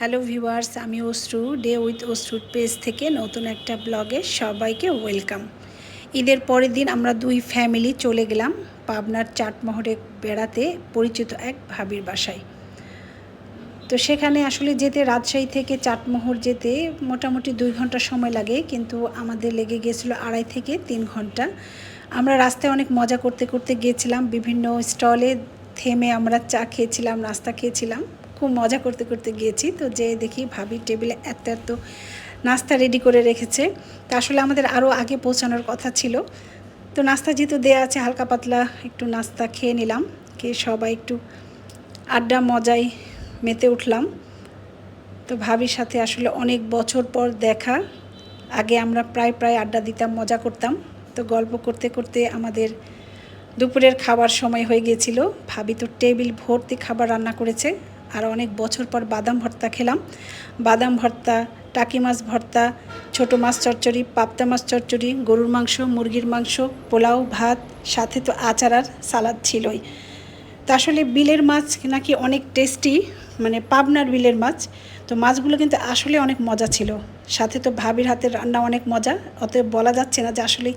Hello viewers, আমি অশ্রু day with অশ্রুর page থেকে নতুন একটা ব্লগে সবাইকে ওয়েলকাম। ঈদের পরের দিন আমরা দুই ফ্যামিলি চলে গেলাম পাবনার চাটমোহরে বেড়াতে পরিচিত এক ভাবির বাসায়। তো সেখানে আসলে যেতে রাজশাহী থেকে চাটমোহর যেতে মোটামুটি 2 ঘন্টা সময় লাগে, কিন্তু আমাদের লেগে গিয়েছিলো 2.5 থেকে 3 ঘন্টা। আমরা রাস্তায় অনেক মজা করতে করতে গিয়েছিলাম, বিভিন্ন স্টলে থেমে আমরা চা খেয়েছিলাম, নাস্তা খেয়েছিলাম, খুব মজা করতে করতে গিয়েছি। তো যেয়ে দেখি ভাবির টেবিলে এত এত নাস্তা রেডি করে রেখেছে। তো আসলে আমাদের আরও আগে পৌঁছানোর কথা ছিল। তো নাস্তা যেহেতু দেওয়া আছে, হালকা পাতলা একটু নাস্তা খেয়ে নিলাম, খেয়ে সবাই একটু আড্ডা মজায় মেতে উঠলাম। তো ভাবির সাথে আসলে অনেক বছর পর দেখা, আগে আমরা প্রায় আড্ডা দিতাম, মজা করতাম। তো গল্প করতে করতে আমাদের দুপুরের খাবার সময় হয়ে গিয়েছিল। ভাবি তো টেবিল ভর্তি খাবার রান্না করেছে। আর অনেক বছর পর বাদাম ভর্তা খেলাম। বাদাম ভর্তা, টাকি মাছ ভর্তা, ছোটো মাছ চচ্চড়ি, পাবদা মাছ চচ্চড়ি, গরুর মাংস, মুরগির মাংস, পোলাও, ভাত, সাথে তো আচার আর সালাদ ছিলই। তো আসলে বিলের মাছ নাকি অনেক টেস্টি, মানে পাবনার বিলের মাছ। তো মাছগুলো কিন্তু আসলে অনেক মজা ছিল, সাথে তো ভাবির হাতের রান্না অনেক মজা। অতএব বলা যাচ্ছে না যে আসলে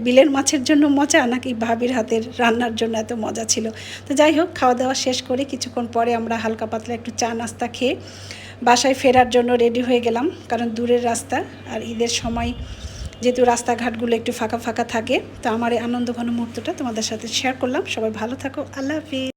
বিলের মাছের জন্য মজা নাকি ভাবির হাতের রান্নার জন্য এত মজা ছিল। তো যাই হোক, খাওয়া দাওয়া শেষ করে কিছুক্ষণ পরে আমরা হালকা পাতলা একটু চা নাস্তা খেয়ে বাসায় ফেরার জন্য রেডি হয়ে গেলাম, কারণ দূরের রাস্তা। আর ঈদের সময় যেহেতু রাস্তাঘাটগুলো একটু ফাঁকা ফাঁকা থাকে। তো আমার এই আনন্দঘন মুহূর্তটা তোমাদের সাথে শেয়ার করলাম। সবাই ভালো থাকো, আল্লাহ হাফিজ।